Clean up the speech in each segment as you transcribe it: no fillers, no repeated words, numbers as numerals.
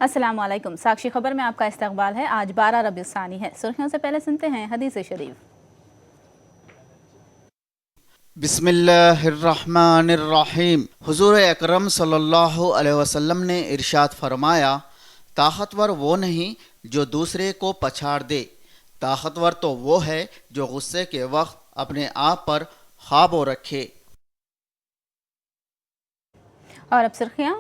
अस्सलाम वालेकुम। साक्षी खबर में आपका इस्तकबाल है। आज 12 रबीउल सानी है। सुर्खियों से पहले सुनते हैं हदीस शरीफ। बिस्मिल्लाहिर्रहमानिर्रहीम। हुजूर अकरम सल्लल्लाहु अलैहि वसल्लम ने इरशाद फरमाया, ताकतवर वो नहीं जो दूसरे को पछाड़ दे, ताकतवर तो वो है जो गुस्से के वक्त अपने आप पर काबू रखे। और अब सुर्खियां।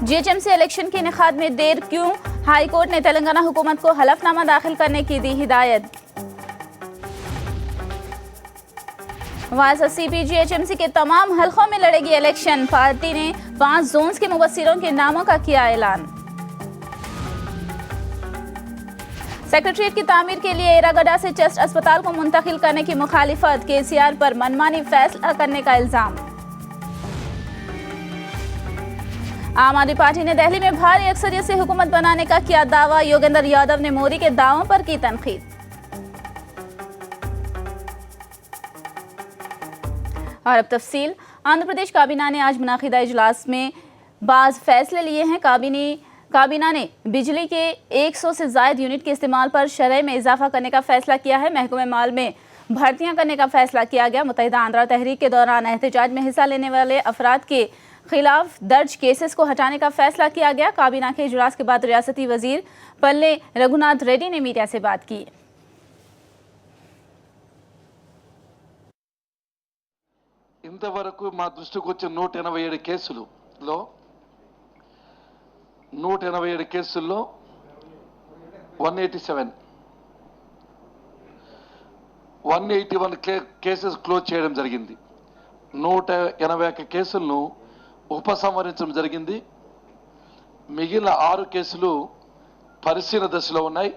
जीएचएमसी इलेक्शन के इनेकाद में देर क्यों? हाई कोर्ट ने तेलंगाना हुकूमत को हलफनामा दाखिल करने की दी हिदायत। वाईएसआरसीपी जीएचएमसी के तमाम हलकों में लड़ेगी इलेक्शन। पार्टी ने 5 जोन्स के मुबस्सिरों के नामों का किया ऐलान। सेक्रेटरीट की तामीर के लिए एरागडा से चेस्ट अस्पताल को मुंतकिल करने की मुखालिफत। केसीआर पर मनमानी फैसला करने का इल्जाम। आम आदमी पार्टी ने दिल्ली में भारी अक्सरियत से हुकूमत बनाने का किया दावा। योगेंद्र यादव ने मोदी के दावों पर की तनकीद। और अब तफसील। आंध्र प्रदेश काबीना ने आज मुनाकिदा इजलास में बाज़ फैसले लिए हैं। काबीना ने बिजली के 100 से ज़ायद यूनिट के इस्तेमाल पर शरह में इजाफा करने का फैसला किया है। महकमे माल में भर्तियां करने का फैसला किया गया। मुत्तहिदा आंध्रा तहरीक के दौरान एहतजाज में हिस्सा लेने वाले अफराद के खिलाफ दर्ज केसेस को हटाने का फैसला किया गया। काबीना के इजलास के बाद रियासती वजीर पल्ले रघुनाथ रेड्डी ने मीडिया से बात की। ఇంతవరకు మా దృష్టికి వచ్చిన 187 కేసుల్లో 187 కేసుల్లో 181 కేసెస్ క్లోజ్ చేయడం జరిగింది. 181 కేసులను ఉపసంహరించడం జరిగింది. మిగిలిన 6 కేసులు పరిశీలన దశలో ఉన్నాయి.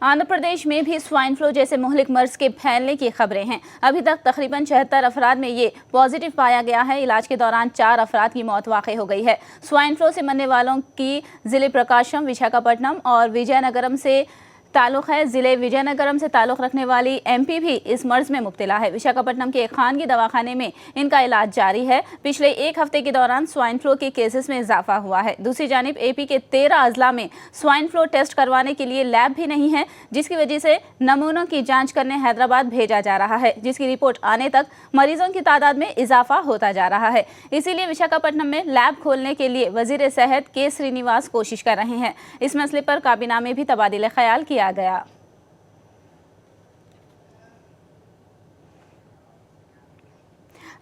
आंध्र प्रदेश में भी स्वाइन फ्लू जैसे मुहलिक मर्ज के फैलने की खबरें हैं। अभी तक तकरीबन 76 अफराद में ये पॉजिटिव पाया गया है। इलाज के दौरान 4 अफराद की मौत वाक़ई हो गई है। स्वाइन फ्लू से मरने वालों की जिले प्रकाशम, विशाखापट्टनम और विजयनगरम से ताल्लुक़ है। जिले विजयनगरम से ताल्लुक़ रखने वाली एमपी भी इस मर्ज में मुब्तला है। विशाखापट्टनम के एक खानगी दवाखाने में इनका इलाज जारी है। पिछले एक हफ्ते के दौरान स्वाइन फ्लू के केसेस में इजाफा हुआ है। दूसरी जानिब एपी के 13 अजला में स्वाइन फ्लू टेस्ट करवाने के लिए लैब भी नहीं है, जिसकी वजह से नमूनों की जाँच करने हैदराबाद भेजा जा रहा है, जिसकी रिपोर्ट आने तक मरीजों की तादाद में इजाफा होता जा रहा है। इसीलिए विशाखापट्टनम में लैब खोलने के लिए वजीर सेहत के श्रीनिवास कोशिश कर रहे हैं। इस मसले पर काबीना में भी तबादिले ख्याल किया गया।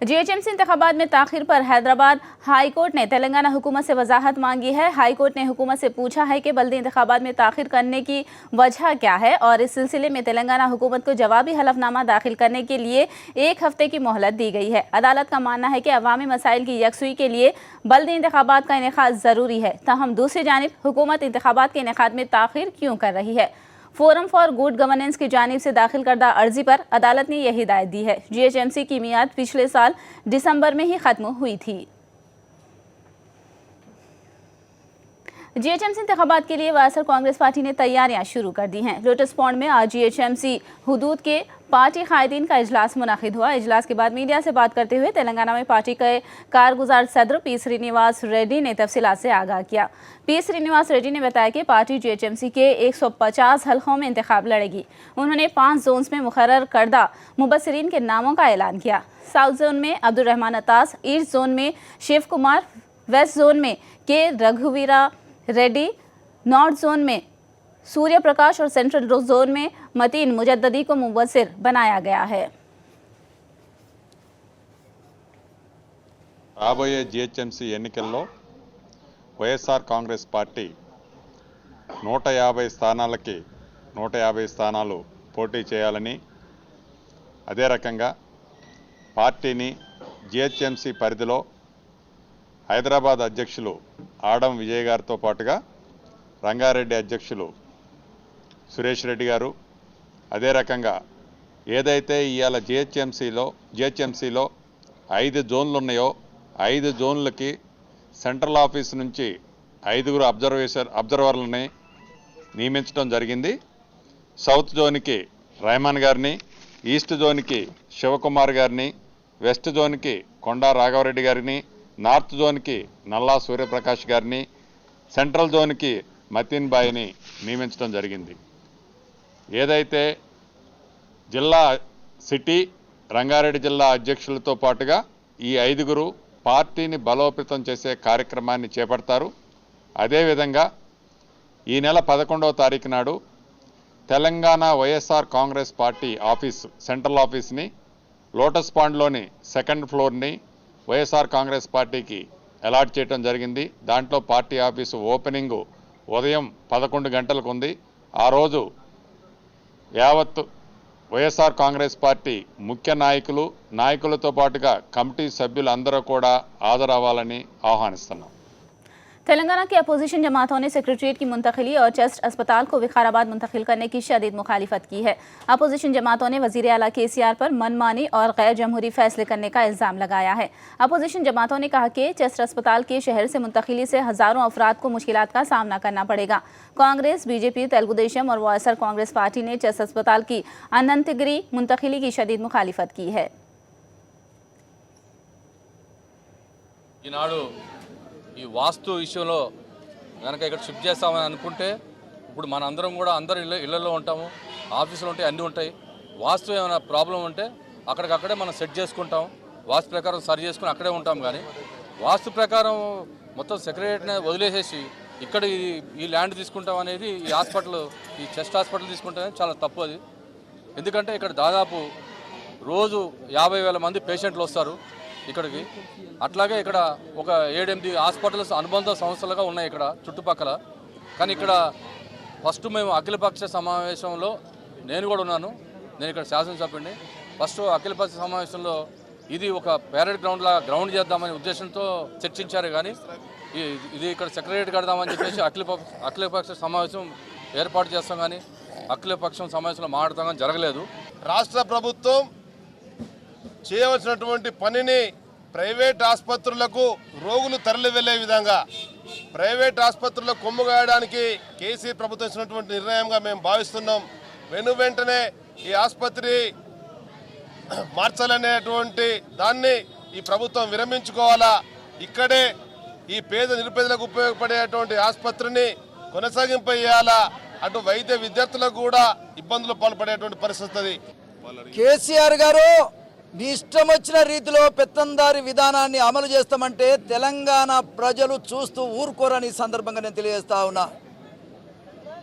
जीएचएमसी इंतखाबात में ताखिर पर हैदराबाद हाई कोर्ट ने तेलंगाना हुकूमत से वजाहत मांगी है। हाई कोर्ट ने हुकूमत से पूछा है कि बल्दी इंतखाबात में ताखिर करने की वजह क्या है और इस सिलसिले में तेलंगाना हुकूमत को जवाबी हलफनामा दाखिल करने के लिए 1 हफ्ते की मोहलत दी गई है। अदालत का मानना है कि अवामी मसाइल की यकसुई के लिए बल्दी इंतखाबात का इनेकाद ज़रूरी है। ताहम दूसरी जानिब हुकूमत इंतखाबात के इनेकाद में ताखिर क्यों कर रही है? फोरम फॉर गुड गवर्नेंस की जानिब से दाखिल करदा अर्जी पर अदालत ने यह हिदायत दी है। जीएचएमसी की मियाद पिछले साल दिसंबर में ही खत्म हुई थी। जीएचएमसी इंतखाबात के लिए वायएसआर कांग्रेस पार्टी ने तैयारियां शुरू कर दी हैं। लोटस पॉन्ड में आज जीएचएमसी हुदूद के पार्टी कायदीन का इजलास मुनाकिद हुआ। इजलास के बाद मीडिया से बात करते हुए तेलंगाना में पार्टी के कारगुजार सदर पी श्रीनिवास रेड्डी ने तफसीलात से आगाह किया। पी श्रीनिवास रेड्डी ने बताया कि पार्टी जीएचएमसी के 150 हलकों में इंतखाब लड़ेगी। उन्होंने 5 जोन्स में मुकर्रर करदा मुबस्सिरीन के नामों का ऐलान किया। साउथ जोन में अब्दुल रहमान अतास, ईस्ट जोन में शिव कुमार, वेस्ट जोन में के रघुवीरा रेड्डी, नॉर्थ जोन में सूर्य प्रकाश और सेंट्रल जोन में मतीन मुजद्ददी को मुबस्सिर बनाया गया है। రాబోయే జిహెచ్ఎంసీ ఎన్నికల్లో వైఎస్ఆర్ కాంగ్రెస్ పార్టీ 150 స్థానాలకి 150 స్థానాలు పోటీ చేయాలని, అదే రకంగా పార్టీని జిహెచ్ఎంసీ పరిధిలో హైదరాబాద్ అధ్యక్షులు ఆడం విజయ్ గారితో పాటుగా రంగారెడ్డి అధ్యక్షులు సురేష్ రెడ్డి గారు, అదే రకంగా ఏదైతే ఇవాళ జిహెచ్ఎంసీలో 5 జోన్లు ఉన్నాయో 5 జోన్లకి సెంట్రల్ ఆఫీస్ నుంచి 5గురు అబ్జర్వర్లని నియమించడం జరిగింది. సౌత్ జోన్కి రెహమాన్ గారిని, ఈస్ట్ జోన్కి శివకుమార్ గారిని, వెస్ట్ జోన్కి కొండా రాఘవరెడ్డి గారిని, నార్త్ జోన్కి నల్లా సూర్యప్రకాష్ గారిని, సెంట్రల్ జోన్కి మతిన్ బాయ్ని నియమించడం జరిగింది. ఏదైతే జిల్లా సిటీ రంగారెడ్డి జిల్లా అధ్యక్షులతో పాటుగా ఈ 5గురు పార్టీని బలోపేతం చేసే కార్యక్రమాన్ని చేపడతారు. అదేవిధంగా ఈ నెల 11వ తారీఖు నాడు Telangana YSR Congress party office, central ఆఫీస్ని, లోటస్ పాండ్లోని 2nd ఫ్లోర్ని వైఎస్ఆర్ కాంగ్రెస్ పార్టీకి అలాట్ చేయడం జరిగింది. దాంట్లో పార్టీ ఆఫీసు ఓపెనింగ్ ఉదయం 11 గంటలకు ఉంది. ఆ రోజు యావత్ వైఎస్ఆర్ కాంగ్రెస్ పార్టీ ముఖ్య నాయకులతో పాటుగా కమిటీ సభ్యులు అందరూ కూడా హాజరవ్వాలని ఆహ్వానిస్తున్నాం. तेलंगाना की अपोजिशन जमातों ने सेक्रेटरीट की मुंतकिली और चेस्ट अस्पताल को विकाराबाद मुंतकिल करने की शदीद मुखालिफत की है। अपोजिशन जमातों ने वज़ीर आला KCR पर मनमानी और गैर जमहूरी फैसले करने का इल्ज़ाम लगाया है। अपोजिशन जमातों ने कहा कि चेस्ट अस्पताल के शहर से मुंतकिली से हज़ारों अफराद को मुश्किलात का सामना करना पड़ेगा। कांग्रेस, बीजेपी, तेलुगु देशम और वायएसआर कांग्रेस पार्टी ने चेस्ट अस्पताल की अनंतगिरी मुंतकिली की शदीद मुखालिफत की है। ఈ వాస్తు విషయంలో కనుక ఇక్కడ షిఫ్ట్ చేస్తామని అనుకుంటే ఇప్పుడు మన అందరం కూడా అందరు ఇళ్లలో ఉంటాము, ఆఫీసులు ఉంటాయి, అన్నీ ఉంటాయి. వాస్తు ఏమైనా ప్రాబ్లం ఉంటే అక్కడికక్కడే మనం సెట్ చేసుకుంటాం, వాస్తు ప్రకారం సరి చేసుకుని అక్కడే ఉంటాం. కానీ వాస్తు ప్రకారం మొత్తం సెక్రటరీని వదిలేసేసి ఇక్కడ ఈ ల్యాండ్ తీసుకుంటాం అనేది ఈ హాస్పిటల్, ఈ చెస్ట్ హాస్పిటల్ తీసుకుంటే చాలా తప్పు అది. ఎందుకంటే ఇక్కడ దాదాపు రోజు 50,000 మంది పేషెంట్లు వస్తారు ఇక్కడికి. అట్లాగే ఇక్కడ ఒక 7-8 హాస్పిటల్స్ అనుబంధ సంస్థలుగా ఉన్నాయి ఇక్కడ చుట్టుపక్కల. కానీ ఇక్కడ ఫస్ట్ మేము అఖిలపక్ష సమావేశంలో నేను కూడా ఉన్నాను, నేను ఇక్కడ శాసనసభ్యుడిని. ఫస్ట్ అఖిలపక్ష సమావేశంలో ఇది ఒక ప్యారెడ్ గ్రౌండ్ చేద్దామనే ఉద్దేశంతో చర్చించారు. కానీ ఇది ఇక్కడ సెక్రటరీ కడదామని చెప్పేసి అఖిలపక్ష సమావేశం ఏర్పాటు చేస్తాం, కానీ అఖిలపక్షం సమావేశంలో మాట్లాడతాం కానీ జరగలేదు. రాష్ట్ర ప్రభుత్వం చేయవలసినటువంటి పనిని ప్రైవేట్ ఆసుపత్రులకు రోగులు తరలి వెళ్లే విధంగా ప్రైవేట్ ఆసుపత్రుల్లో కొమ్ము గాయడానికి కేసీఆర్ ప్రభుత్వం ఇచ్చినటువంటి నిర్ణయంగా మేము భావిస్తున్నాం. వెంటనే ఈ ఆసుపత్రి మార్చాలనేటువంటి దాన్ని ఈ ప్రభుత్వం విరమించుకోవాలా. ఇక్కడే ఈ పేద నిరుపేదలకు ఉపయోగపడేటువంటి ఆసుపత్రిని కొనసాగింపజేయాలా. అటు వైద్య విద్యార్థులకు కూడా ఇబ్బందులు పాల్పడేటువంటి పరిస్థితి. కేసీఆర్ గారు మీ ఇష్టం వచ్చిన రీతిలో పెత్తందారి విధానాన్ని అమలు చేస్తామంటే తెలంగాణ ప్రజలు చూస్తూ ఊరుకోరని సందర్భంగా నేను తెలియజేస్తా ఉన్నా.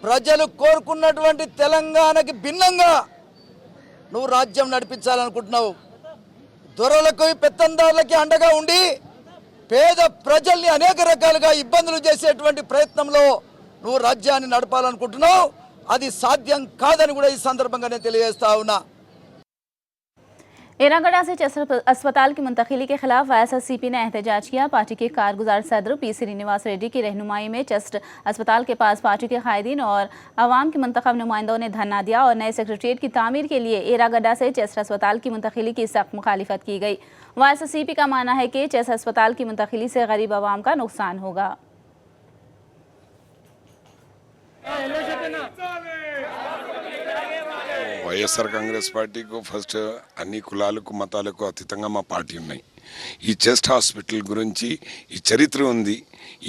ప్రజలు కోరుకున్నటువంటి తెలంగాణకి భిన్నంగా నువ్వు రాజ్యం నడిపించాలనుకుంటున్నావు. దొరలకు పెత్తందారులకి అండగా ఉండి పేద ప్రజల్ని అనేక రకాలుగా ఇబ్బందులు చేసేటువంటి ప్రయత్నంలో నువ్వు రాజ్యాన్ని నడపాలనుకుంటున్నావు. అది సాధ్యం కాదని కూడా ఈ సందర్భంగా నేను తెలియజేస్తా ఉన్నా. एरागढ़ा से चेस्ट अस्पताल की मुंतकिली के खिलाफ YSRCP ने एहतजाज किया। पार्टी के कारगुजार सदर P श्रीनिवास रेड्डी की रहनुमाई में चेस्ट अस्पताल के पास पार्टी के कायदीन और अवाम के मुंतखब नुमाइंदों ने धरना दिया और नए सेक्रेटरीट की तामीर के लिए एरागढ़ा से चेस्ट अस्पताल की मुंतकिली की सख्त मुखालिफत की गई। YSRCP का मानना है कि चेस्ट अस्पताल की मुंतकिली से गरीब अवाम का नुकसान होगा। వైఎస్ఆర్ కాంగ్రెస్ పార్టీకు ఫస్ట్ అన్ని కులాలకు మతాలకు అతీతంగా మా పార్టీ ఉన్నాయి. ఈ చెస్ట్ హాస్పిటల్ గురించి ఈ చరిత్ర ఉంది,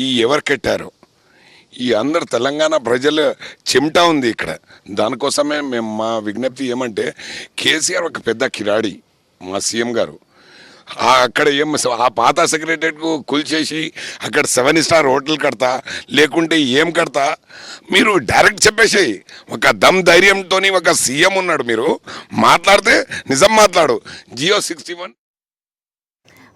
ఈ ఎవరు కట్టారో ఈ అందరు తెలంగాణ ప్రజల చెమట ఉంది ఇక్కడ. దానికోసమే మేము మా విజ్ఞప్తి ఏమంటే కేసీఆర్ ఒక పెద్ద కిరాడి మా సీఎం గారు. అక్కడ ఆ పాత సెక్రటరీకు కూల్చేసి అక్కడ 7 స్టార్ హోటల్ కడతా లేకుంటే ఏం కడతా మీరు డైరెక్ట్ చెప్పేసేయి. ఒక దమ్ ధైర్యంతో ఒక సీఎం ఉన్నాడు, మీరు మాట్లాడితే నిజం మాట్లాడు. జియో 61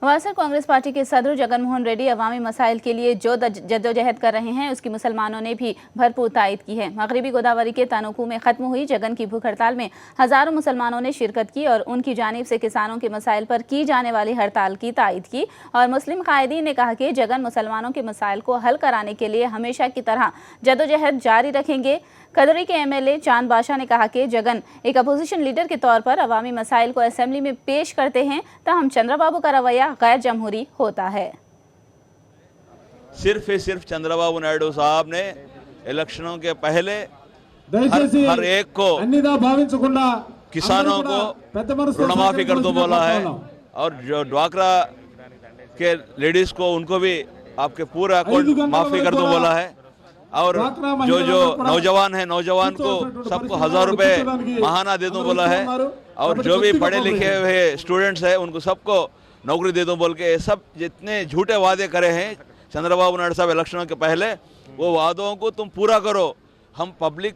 वायएसआर कांग्रेस पार्टी के सदर जगन मोहन रेड्डी अवामी मसाइल के लिए जो जद्दोजहद कर रहे हैं उसकी मुसलमानों ने भी भरपूर तायद की है। मगरबी गोदावरी के तानुकू में खत्म हुई जगन की भूख हड़ताल में हजारों मुसलमानों ने शिरकत की और उनकी जानिब से किसानों के मसाइल पर की जाने वाली हड़ताल की तायद की। और मुस्लिम कायदीन ने कहा कि जगन मुसलमानों के मसाइल को हल कराने के लिए हमेशा की तरह जद्दोजहद जारी रखेंगे। कदरी के MLA चांद बादशाह ने कहा कि जगन एक अपोजिशन लीडर के तौर पर अवामी मसाइल को असेंबली में पेश करते हैं, तहम चंद्रबाबू का रवैया गैर जमहूरी होता है। सिर्फ चंद्रबाबू नायडू साहब ने इलेक्शनों के पहले हर एक को किसानों को ऋणमाफी कर दो बोला है, और जो ड्वाक्रा के लेडीज को उनको भी आपके पूरा अकाउंट माफी कर दो बोला है। और जो जो नौजवान है नौजवान को सबको 1000 रुपए महाना दे दूं बोला है। और जो भी पढ़े लिखे हुए स्टूडेंट्स है उनको सबको नौकरी दे दूं बोल के सब जितने झूठे वादे करे हैं चंद्रबाबू नायडू साहब इलेक्शनों के पहले, वो वादों को तुम पूरा करो। हम पब्लिक,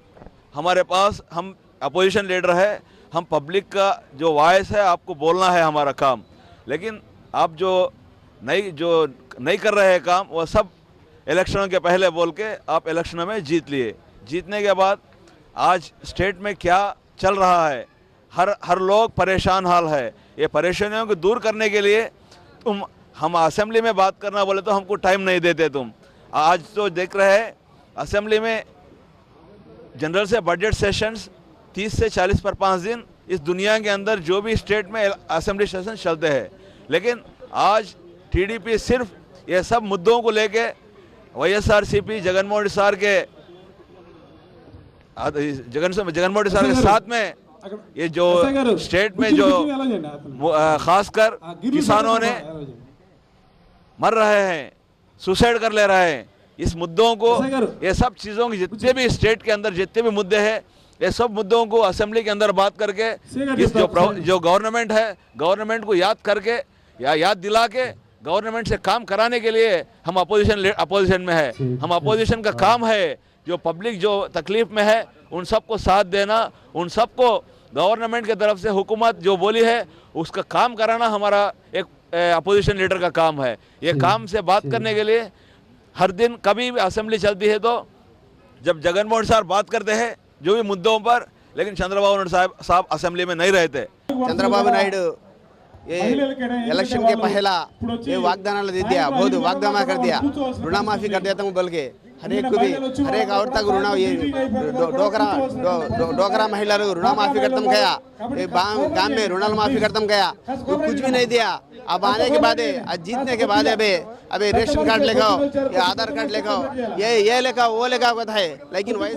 हमारे पास हम अपोजिशन लीडर है, हम पब्लिक का जो वॉइस है आपको बोलना है हमारा काम। लेकिन आप जो नहीं कर रहे हैं काम वो सब इलेक्शनों के पहले बोल के आप इलेक्शनों में जीत लिए। जीतने के बाद आज स्टेट में क्या चल रहा है, हर लोग परेशान हाल है। ये परेशानियों को दूर करने के लिए हम असेंबली में बात करना बोले तो हमको टाइम नहीं देते तुम। आज तो देख रहे हैं असेंबली में जनरल से बजट सेशंस 30 से 40 पर 5 दिन इस दुनिया के अंदर जो भी स्टेट में असेंबली सेशन चलते हैं। लेकिन आज टीडीपी सिर्फ ये सब मुद्दों को लेके वाईएसआरसीपी जगनमोहन सर के साथ में ये जो स्टेट में जो खासकर किसानों ने मर रहे हैं, सुसाइड कर ले रहे हैं, इस मुद्दों को, ये सब चीज़ों की जितने भी स्टेट के अंदर जितने भी मुद्दे हैं ये सब मुद्दों को असेंबली के अंदर बात करके इस जो गवर्नमेंट है गवर्नमेंट को याद करके या याद दिला के गवर्नमेंट से काम कराने के लिए हम अपोजिशन में है। हम अपोजिशन का काम है जो पब्लिक जो तकलीफ में है उन सबको साथ देना, उन सबको गवर्नमेंट की तरफ से हुकूमत जो बोली है उसका काम कराना हमारा एक अपोजिशन लीडर का काम है। ये काम से बात करने के लिए हर दिन कभी भी असेंबली चलती है तो जब जगनमोहन साहब बात करते हैं जो भी मुद्दों पर, लेकिन चंद्रबाबू नायडू साहब असेंबली में नहीं रहते। चंद्रबाबू नायडू ये इलेक्शन के पहला ये वाग्दान दे दिया, बहुत वाग्दान कर दिया, ऋण माफी कर देता हूँ बोल के हर एक औरत को ऋण ये डोकरा महिला ऋण माफी करतम गया, गांव में ऋण माफी करतम गया, कुछ भी नहीं दिया। अब आने के बाद जीतने के बाद अबे रेशन कार्ड लेकर या आधार कार्ड लेकर ये लेकर वो लेकर कहता है। लेकिन वही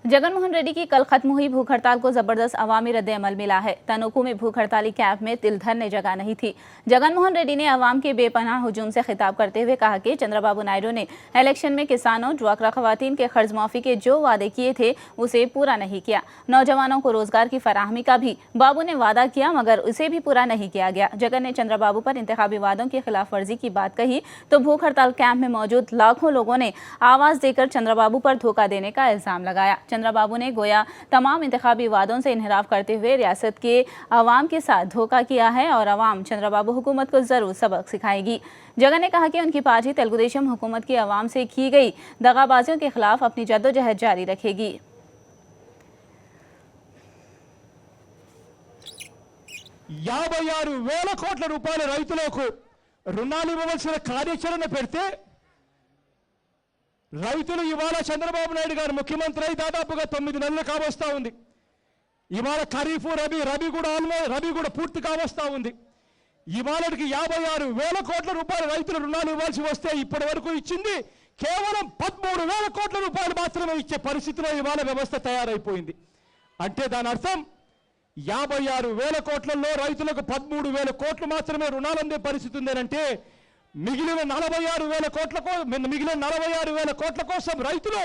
जगनमोहन रेड्डी की कल खत्म हुई भूख हड़ताल को जबरदस्त अवामी रद्द-ए-अमल मिला है। तनोकू में भूख हड़ताली कैंप में तिल धरने जगह नहीं थी। जगनमोहन रेड्डी ने अवाम के बेपनाह हुजूम से खिताब करते हुए कहा कि चंद्रबाबू नायडू ने इलेक्शन में किसानों, ड्वाक्रा खवातीन के कर्ज माफी के जो वादे किए थे उसे पूरा नहीं किया। नौजवानों को रोजगार की फराहमी का भी बाबू ने वादा किया मगर उसे भी पूरा नहीं किया गया। जगन ने चंद्रबाबू पर इंतखाबी वादों की खिलाफ वर्जी की बात कही तो भूख हड़ताल कैंप में मौजूद लाखों लोगों ने आवाज देकर चंद्रबाबू पर धोखा देने का इल्जाम लगाया। चंद्रबाबू ने गोया तमाम इंतखाबी वादों से इनहराफ करते हुए रियासत के अवाम के साथ धोखा किया है और अवाम चंद्रबाबू हुकूमत को जरूर सबक सिखाएगी। जगन ने कहा कि उनकी पार्टी तेलुगुदेशम हुकूमत की अवाम से की गई दगाबाजियों के खिलाफ अपनी जद्दोजहद जारी रखेगी। 56,000 కోట్ల రూపాయల రైతులకు రుణాలు ఇవ్వవలసిన కార్యాచరణ పెడితే రైతులు ఇవాళ చంద్రబాబు నాయుడు గారు ముఖ్యమంత్రి అయి దాదాపుగా 9 నెలలు కావస్తా ఉంది. ఇవాళ ఖరీఫ్ రబీ కూడా పూర్తి కావస్తా ఉంది. ఇవాళకి 56,000 కోట్ల రూపాయల రైతుల రుణాలు ఇవ్వాల్సి వస్తే ఇప్పటి వరకు ఇచ్చింది కేవలం 13,000 కోట్ల రూపాయలు మాత్రమే ఇచ్చే పరిస్థితిలో ఇవాళ వ్యవస్థ తయారైపోయింది. అంటే దాని అర్థం 56,000 కోట్లలో రైతులకు 13,000 కోట్లు మాత్రమే రుణాలు అందే పరిస్థితి ఉందేనంటే మిగిలిన 46,000 కోట్ల కోసం రైతులు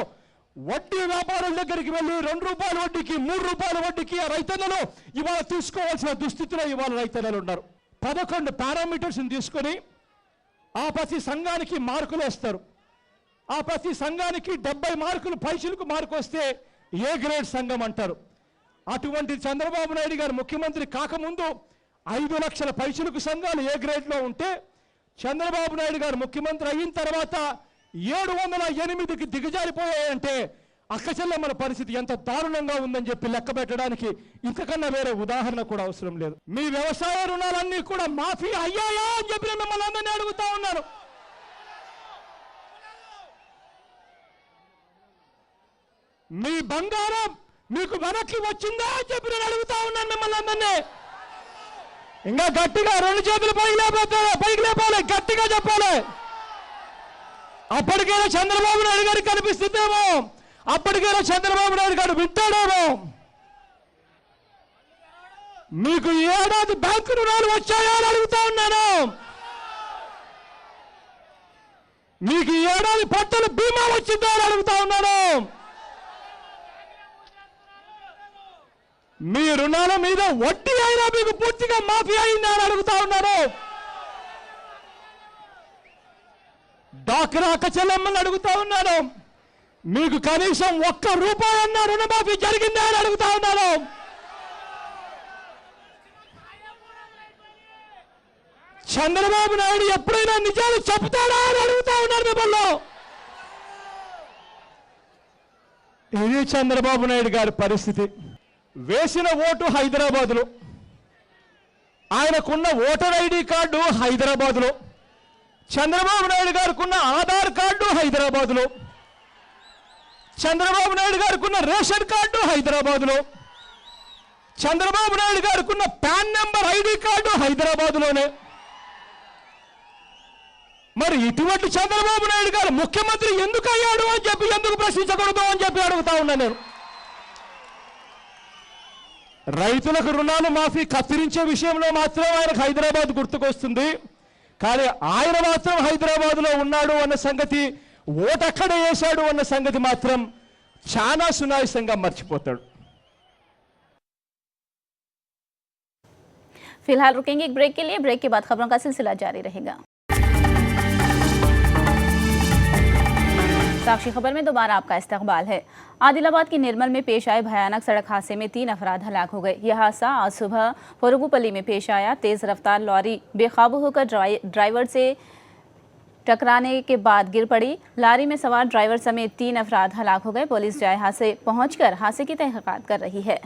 వడ్డీ వ్యాపారుల దగ్గరికి వెళ్ళి 2 రూపాయల వడ్డీకి 3 రూపాయల వడ్డీకి ఆ రైతన్నలు ఇవాళ తీసుకోవాల్సిన దుస్థితిలో ఇవాళ రైతన్నలు ఉన్నారు. 11 పారామీటర్స్ని తీసుకొని ఆ ప్రతి సంఘానికి మార్కులు వేస్తారు. ఆ ప్రతి సంఘానికి 70 మార్కులు పైసలకు మార్కు వస్తే ఏ గ్రేడ్ సంఘం అంటారు. అటువంటి చంద్రబాబు నాయుడు గారు ముఖ్యమంత్రి కాకముందు 5 లక్షల పైసలకు సంఘాలు ఏ గ్రేడ్లో ఉంటే చంద్రబాబు నాయుడు గారు ముఖ్యమంత్రి అయిన తర్వాత 708కి దిగజారిపోయాయంటే అక్కచెల్లెమ్మల పరిస్థితి ఎంత దారుణంగా ఉందని చెప్పి లెక్క పెట్టడానికి ఇంతకన్నా వేరే ఉదాహరణ కూడా అవసరం లేదు. మీ వ్యవసాయ రుణాలన్నీ కూడా మాఫీ అయ్యాయా అని చెప్పి మిమ్మల్ని అందరినీ అడుగుతా ఉన్నాను. మీ బంగారం మీకు వెనక్కి వచ్చిందా అని చెప్పి నేను అడుగుతా ఉన్నాను మిమ్మల్ని అందరినీ. ఇంకా గట్టిగా 2 చేతులు పైకి లేపాలి, గట్టిగా చెప్పాలి. అప్పటికైనా చంద్రబాబు నాయుడు గారికి కనిపిస్తుందేమో, అప్పటికైనా చంద్రబాబు నాయుడు గారు వింటాడేమో. మీకు ఏడాది బ్యాంకు రుణాలు వచ్చాయా అని అడుగుతా ఉన్నాను. మీకు ఈ ఏడాది పంటల బీమా వచ్చిందా అని అడుగుతా ఉన్నాను. మీ రుణాల మీద వడ్డీ అయినా మీకు పూర్తిగా మాఫీ అయిందా అని అడుగుతా ఉన్నాను. డాక్రా చెల్లెమ్మని అడుగుతా ఉన్నాను. మీకు కనీసం ₹1 అన్న రుణమాఫీ జరిగిందా అని అడుగుతా ఉన్నాను. చంద్రబాబు నాయుడు ఎప్పుడైనా నిజాలు చెప్తాడా అని అడుగుతా ఉన్నారు మిమ్మల్ని. ఇది చంద్రబాబు నాయుడు గారి పరిస్థితి. వేసిన ఓటు హైదరాబాద్లో, ఆయనకున్న ఓటర్ ఐడి కార్డు హైదరాబాద్లో, చంద్రబాబు నాయుడు గారికి ఉన్న ఆధార్ కార్డు హైదరాబాద్లో, చంద్రబాబు నాయుడు గారికి ఉన్న రేషన్ కార్డు హైదరాబాద్లో, చంద్రబాబు నాయుడు గారికి ఉన్న పాన్ నెంబర్ ఐడి కార్డు హైదరాబాద్లోనే. మరి ఇటువంటి చంద్రబాబు నాయుడు గారు ముఖ్యమంత్రి ఎందుకు అయ్యాడు అని చెప్పి ఎందుకు ప్రశ్నించకూడదు అని చెప్పి అడుగుతా ఉన్నాను నేను. రైతులకు రుణాలు మాఫీ కత్తిరించే విషయంలో మాత్రం ఆయనకు హైదరాబాద్ గుర్తుకొస్తుంది. కానీ ఆయన మాత్రం హైదరాబాద్లో ఉన్నాడు అన్న సంగతి, ఓటు అక్కడ వేశాడు అన్న సంగతి మాత్రం చాలా సునాయాసంగా మర్చిపోతాడు. फिलहाल रुकेंगे एक ब्रेक के लिए। ब्रेक के बाद खबरों का सिलसिला जारी रहेगा। साक्षी खबर में दोबारा आपका इस्तकबाल है। आदिलाबाद की निर्मल में पेश आए भयानक सड़क हादसे में 3 अफराद हलाक हो गए। यह हादसा आज सुबह फरुगुपल्ली में पेश आया। तेज रफ्तार लॉरी बेकाबू होकर ड्राइवर से टकराने के बाद गिर पड़ी। लॉरी में सवार ड्राइवर समेत 3 अफराद हलाक हो गए। पुलिस जाए हादसे पहुंचकर हादसे की तहकीकात कर रही है।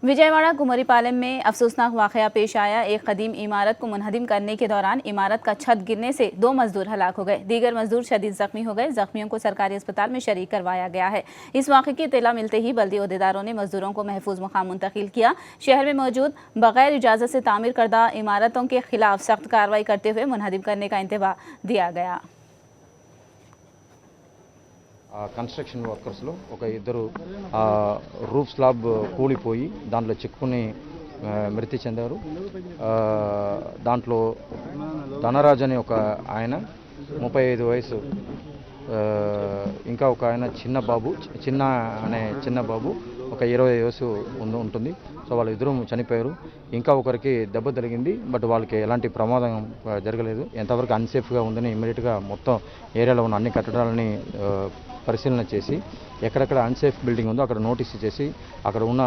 विजयवाड़ा कुमरीपालम में अफसोसनाक वाकया पेश आया। एक कदीम इमारत को मुनहदिम करने के दौरान इमारत का छत गिरने से 2 मजदूर हलाक हो गए। दीगर मजदूर शदीद जख्मी हो गए। जख्मियों को सरकारी अस्पताल में शरीक करवाया गया है। इस वाक़े की इत्तला मिलते ही बल्दी अहदेदारों ने मजदूरों को महफूज मुकाम मुंतकिल किया। शहर में मौजूद बगैर इजाज़त से तामीर करदा इमारतों के खिलाफ सख्त कार्रवाई करते हुए मुनहदिम करने का इंतबाह दिया गया। కన్స్ట్రక్షన్ వర్కర్స్లో ఒక ఇద్దరు రూఫ్ స్లాబ్ కూలిపోయి దాంట్లో చిక్కుని మృతి చెందారు. దాంట్లో ధనరాజ్ అనే ఒక ఆయన 35 వయసు, ఇంకా ఒక ఆయన చిన్న బాబు ఒక 20 వయసు ఉంటుంది. సో వాళ్ళిద్దరూ చనిపోయారు. ఇంకా ఒకరికి దెబ్బ తగిలింది. బట్ వాళ్ళకి ఎలాంటి ప్రమాదం జరగలేదు. ఎంతవరకు అన్సేఫ్గా ఉందని ఇమ్మీడియట్గా మొత్తం ఏరియాలో ఉన్న అన్ని కట్టడాలని పరిశీలన చేసి ఎక్కడెక్కడ అన్సేఫ్ బిల్డింగ్ ఉందో అక్కడ నోటీస్ చేసి అక్కడ ఉన్న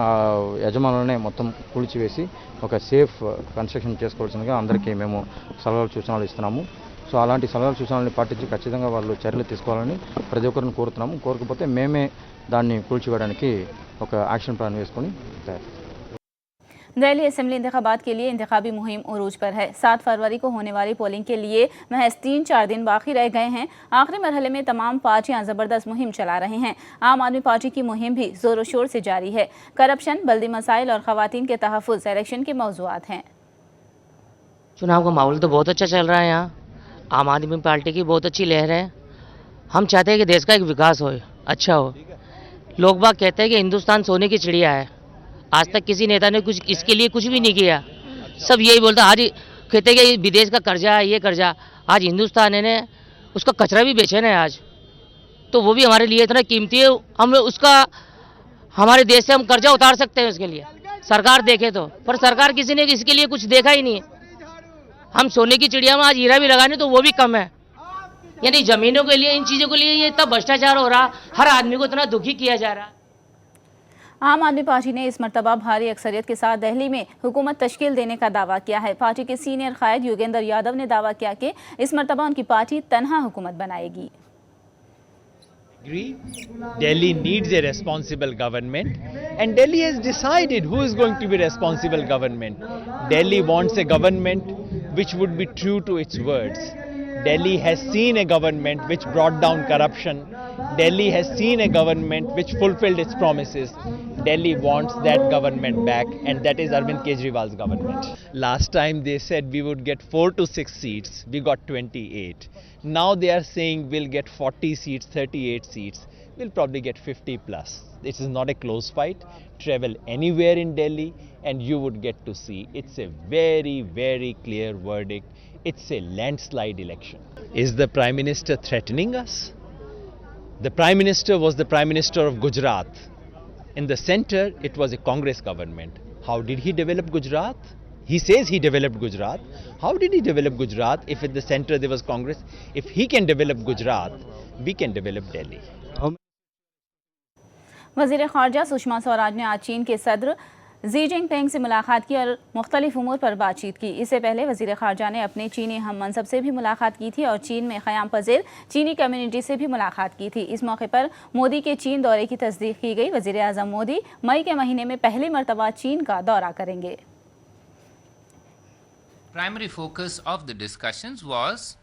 యజమానులనే మొత్తం కూల్చివేసి ఒక సేఫ్ కన్స్ట్రక్షన్ చేసుకోవాల్సిందిగా అందరికీ మేము సలహాలు సూచనలు ఇస్తున్నాము. సో అలాంటి సలహాలు సూచనలను పాటించి ఖచ్చితంగా వాళ్ళు చర్యలు తీసుకోవాలని ప్రతి ఒక్కరిని కోరుతున్నాము. కోరకపోతే మేమే దాన్ని కూల్చివేయడానికి ఒక యాక్షన్ ప్లాన్ వేసుకొని తయారు. दिल्ली असेंबली इंतखाबात के लिए इंतखाबी मुहिम उरूज पर है। 7 फरवरी को होने वाली पोलिंग के लिए महज 3-4 दिन बाकी रह गए हैं। आखिरी मरहले में तमाम पार्टियां ज़बरदस्त मुहिम चला रही हैं। आम आदमी पार्टी की मुहिम भी जोरों शोर से जारी है। करप्शन, बल्दी मसाइल और ख़वातीन के तहफ़्फ़ुज़ इलेक्शन के मौज़ूआत हैं। चुनाव का माहौल तो बहुत अच्छा चल रहा है। यहाँ आम आदमी पार्टी की बहुत अच्छी लहर है। हम चाहते हैं कि देश का एक विकास हो, अच्छा हो। लोग बाग कहते हैं कि हिंदुस्तान सोने की चिड़िया है। आज तक किसी नेता ने कुछ इसके लिए कुछ भी नहीं किया। सब यही बोलता, आज कहते हैं कि विदेश का कर्जा है, ये कर्जा। आज हिंदुस्तान ने उसका कचरा भी बेचे ना आज, तो वो भी हमारे लिए इतना कीमती है। हम उसका हमारे देश से हम कर्जा उतार सकते हैं उसके लिए, सरकार देखे तो। पर सरकार किसी ने इसके लिए कुछ देखा ही नहीं है। हम सोने की चिड़िया में आज हीरा भी लगाने तो वो भी कम है। यानी जमीनों के लिए, इन चीज़ों के लिए ये इतना भ्रष्टाचार हो रहा, हर आदमी को इतना दुखी किया जा रहा। आम आदमी पार्टी ने इस मरतबा भारी अक्सरियत के साथ दिल्ली में हुकूमत तश्कील देने का दावा किया है। पार्टी के सीनियर कायद योगेंद्र यादव ने दावा किया कि इस मरतबा उनकी पार्टी तन्हा हुकूमत बनाएगी। Delhi needs a responsible government, and Delhi has decided who is going to be responsible government. Delhi wants a government which would be true to its words. Delhi has seen a government which brought down corruption. Delhi has seen a government which fulfilled its promises. Delhi wants that government back, and that is Arvind Kejriwal's government. Last time they said we would get 4 to 6 seats. We got 28. Now they are saying we'll get 40 seats, 38 seats. we'll probably get 50 plus. This is not a close fight. Travel anywhere in Delhi and you would get to see it's a very, very clear verdict. It's a landslide election. Is the Prime Minister threatening us? The Prime Minister was the Prime Minister of Gujarat. In the center, it was a Congress government. How did he develop Gujarat? He says he developed Gujarat. How did he develop Gujarat if at the center there was Congress? If he can develop Gujarat, we can develop Delhi. वज़ीर ख़ारजा सुषमा स्वराज ने आज चीन के सदर Xi Jinping से मुलाकात की और मुख्तलिफ उमूर पर बातचीत की। इससे पहले वज़ीर ख़ारजा ने अपने चीनी हम मनसब से भी मुलाकात की थी और चीन में क़याम पज़ीर चीनी कम्युनिटी से भी मुलाकात की थी। इस मौके पर मोदी के चीन दौरे की तस्दीक की गई। वज़ीर आज़म मोदी मई के महीने में पहली मरतबा चीन का दौरा करेंगे। Primary focus of the discussions was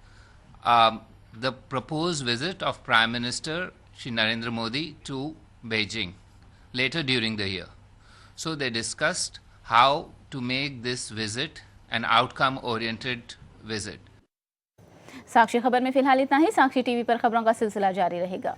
the proposed visit of Prime Minister Shri Narendra Modi to Beijing later during the year. So they discussed how to make this visit an outcome-oriented visit. साक्षी खबर में फिलहाल इतना ही। साक्षी TV पर खबरों का सिलसिला जारी रहेगा।